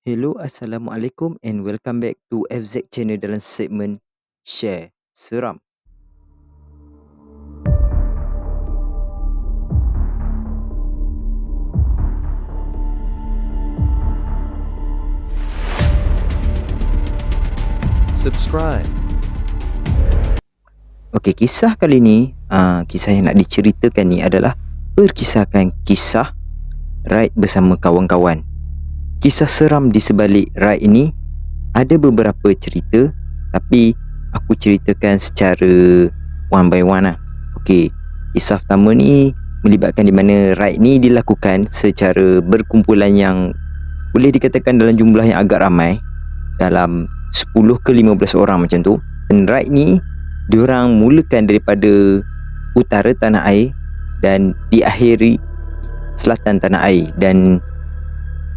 Hello, Assalamualaikum and welcome back to FZ Channel dalam segmen Share Seram. Subscribe. Okey, kisah kali ni, kisah yang nak diceritakan ni adalah berkisahkan kisah ride bersama kawan-kawan. Kisah seram di sebalik ride ini ada beberapa cerita, tapi aku ceritakan secara one by one lah. Okey, kisah pertama ni melibatkan di mana ride ni dilakukan secara berkumpulan yang boleh dikatakan dalam jumlah yang agak ramai, dalam 10 ke 15 orang macam tu. Dan ride ni diorang mulakan daripada utara tanah air dan diakhiri selatan tanah air. Dan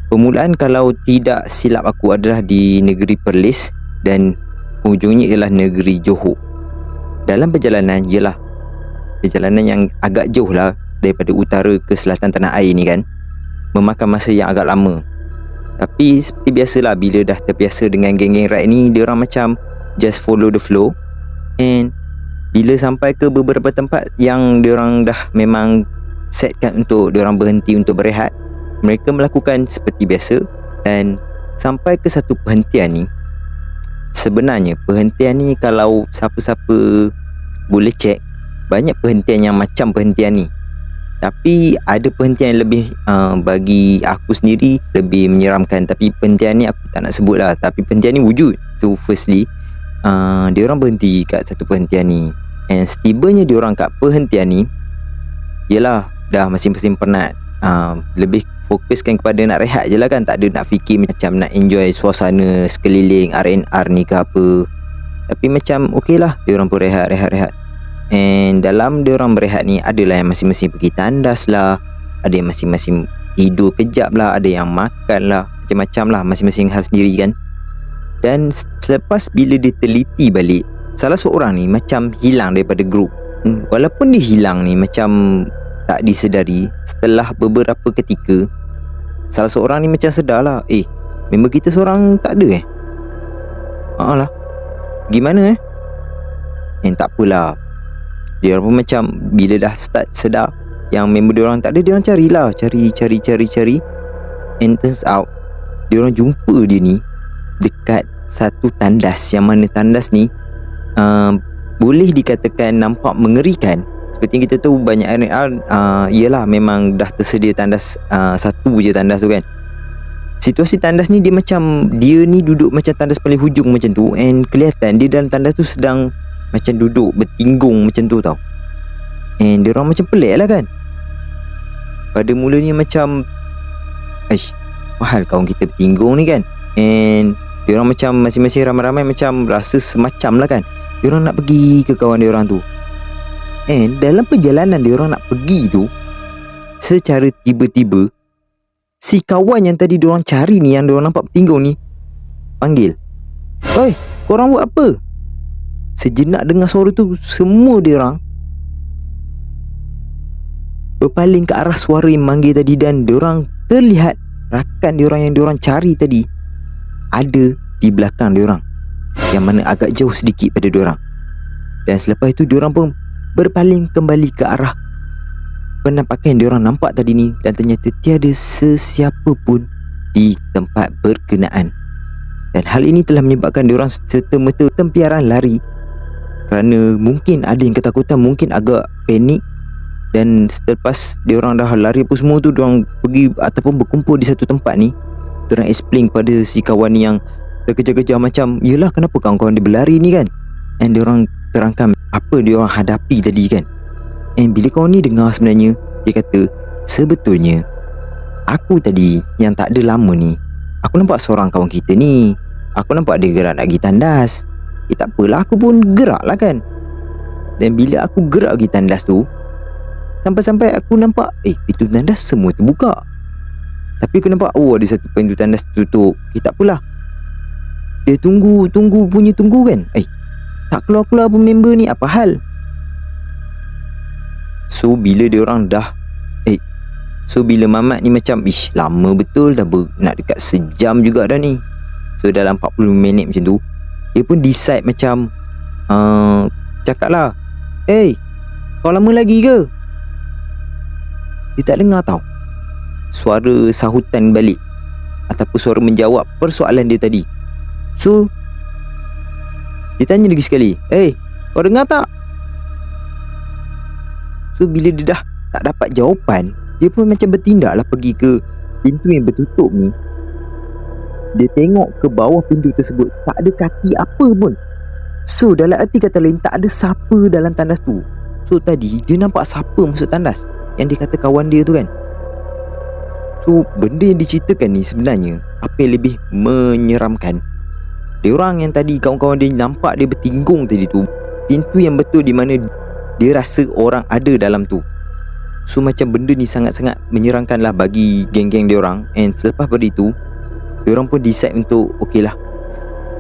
permulaan kalau tidak silap aku adalah di negeri Perlis dan ujungnya ialah negeri Johor. Dalam perjalanan ialah perjalanan yang agak jauh lah daripada utara ke selatan tanah air ni kan, memakan masa yang agak lama. Tapi seperti biasalah, bila dah terbiasa dengan geng-geng ride ni, diorang macam just follow the flow. And bila sampai ke beberapa tempat yang diorang dah memang setkan untuk diorang berhenti untuk berehat, mereka melakukan seperti biasa. Dan sampai ke satu perhentian ni, sebenarnya perhentian ni kalau siapa-siapa boleh cek, banyak perhentian yang macam perhentian ni. Tapi ada perhentian yang lebih bagi aku sendiri lebih menyeramkan. Tapi perhentian ni aku tak nak sebut lah. Tapi perhentian ni wujud. Tu firstly, diorang berhenti kat satu perhentian ni. And setibanya diorang kat perhentian ni, yelah dah masing-masing penat, lebih fokuskan kepada nak rehat je lah kan. Tak ada nak fikir macam nak enjoy suasana sekeliling R&R ni ke apa. Tapi macam okey lah, diorang pun rehat. And dalam diorang berehat ni, adalah yang masing-masing pergi tandas lah, ada yang masing-masing tidur kejap lah, ada yang makan lah, macam-macam lah, masing-masing hal sendiri kan. Dan selepas bila dia teliti balik, salah seorang ni macam hilang daripada grup. Walaupun dia hilang ni macam tak disedari, setelah beberapa ketika salah seorang ni macam sedar lah, member kita seorang tak ada lah, gimana tak apalah. Dia pun macam bila dah start sedar yang member diorang tak ada, diorang carilah, cari. And turns out diorang jumpa dia ni dekat satu tandas, yang mana tandas ni boleh dikatakan nampak mengerikan. Seperti kita tahu banyak R&R, ialah memang dah tersedia tandas, satu je tandas tu kan. Situasi tandas ni dia ni duduk macam tandas paling hujung macam tu. And kelihatan dia dalam tandas tu sedang macam duduk bertinggung macam tu tau. And diorang macam pelik lah kan. Pada mulanya macam mahal kawan kita bertinggung ni kan. And diorang macam masing-masing ramai-ramai macam rasa semacam lah kan, diorang nak pergi ke kawan diorang tu. And dalam perjalanan diorang nak pergi tu, secara tiba-tiba si kawan yang tadi diorang cari ni, yang diorang nampak bertinggung ni, panggil, "Oi, korang buat apa?" Sejenak dengar suara tu, semua diorang berpaling ke arah suara yang manggil tadi. Dan diorang terlihat rakan diorang yang diorang cari tadi ada di belakang diorang, yang mana agak jauh sedikit pada diorang. Dan selepas itu diorang pun berpaling kembali ke arah penampakan diorang nampak tadi ni. Dan ternyata tiada sesiapa pun di tempat berkenaan. Dan hal ini telah menyebabkan diorang serta-merta tempiaran lari, kerana mungkin ada yang ketakutan, mungkin agak panik. Dan selepas diorang dah lari apa semua tu, diorang pergi ataupun berkumpul di satu tempat ni. Diorang explain pada si kawan ni yang terkejar-kejar macam, yelah kenapa kawan-kawan dia berlari ni kan. And diorang terangkan apa diorang hadapi tadi kan. And bila kawan ni dengar, sebenarnya dia kata, sebetulnya aku tadi yang tak ada lama ni, aku nampak seorang kawan kita ni, aku nampak dia gerak nak pergi tandas. Tak apalah, aku pun gerak lah kan. Dan bila aku gerak pergi tandas tu, sampai-sampai aku nampak pintu tandas semua terbuka. Tapi aku nampak ada satu pintu tandas tutup. Tak apalah, dia tunggu kan. Tak keluar-keluar pun member ni, apa hal? So bila diorang dah So bila Mamat ni macam, ish lama betul dah, nak dekat sejam juga dah ni. So dalam 40 minit macam tu, dia pun decide macam cakap lah, kau lama lagi ke? Dia tak dengar tau suara sahutan balik ataupun suara menjawab persoalan dia tadi. So dia tanya lagi sekali, kau dengar tak? So bila dia dah tak dapat jawapan, dia pun macam bertindak lah pergi ke pintu yang bertutup ni. Dia tengok ke bawah pintu tersebut, tak ada kaki apa pun. So dalam arti kata lain, tak ada siapa dalam tandas tu. So tadi dia nampak siapa masuk tandas, yang dia kata kawan dia tu kan. So benda yang diceritakan ni sebenarnya, apa yang lebih menyeramkan, dia orang yang tadi kawan-kawan dia nampak dia bertinggung tadi tu, pintu yang betul di mana dia rasa orang ada dalam tu. So macam benda ni sangat-sangat menyerangkan lah bagi geng-geng dia orang. And selepas pada itu, dia orang pun decide untuk okey lah,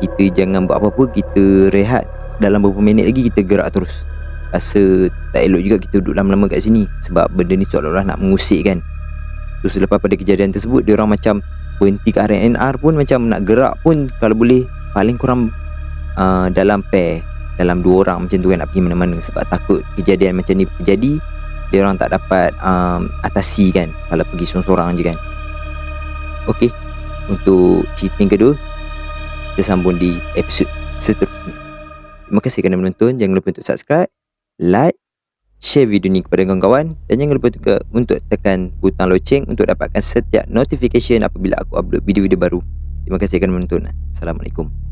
kita jangan buat apa-apa, kita rehat. Dalam beberapa minit lagi kita gerak terus. Rasa tak elok juga kita duduk lama-lama kat sini, sebab benda ni seolah-olah nak mengusik kan. So selepas pada kejadian tersebut, dia orang macam berhenti ke RNR pun, macam nak gerak pun kalau boleh paling kurang dalam pair, dalam 2 orang macam tu kan, nak pergi mana-mana. Sebab takut kejadian macam ni terjadi, dia orang tak dapat atasi kan kalau pergi sorang-sorang je kan. Okey, untuk cerita yang kedua kita sambung di episod seterusnya. Terima kasih kerana menonton. Jangan lupa untuk subscribe, like, share video ni kepada kawan-kawan, dan jangan lupa juga untuk tekan butang loceng untuk dapatkan setiap notification apabila aku upload video-video baru. Terima kasih kerana menonton. Assalamualaikum.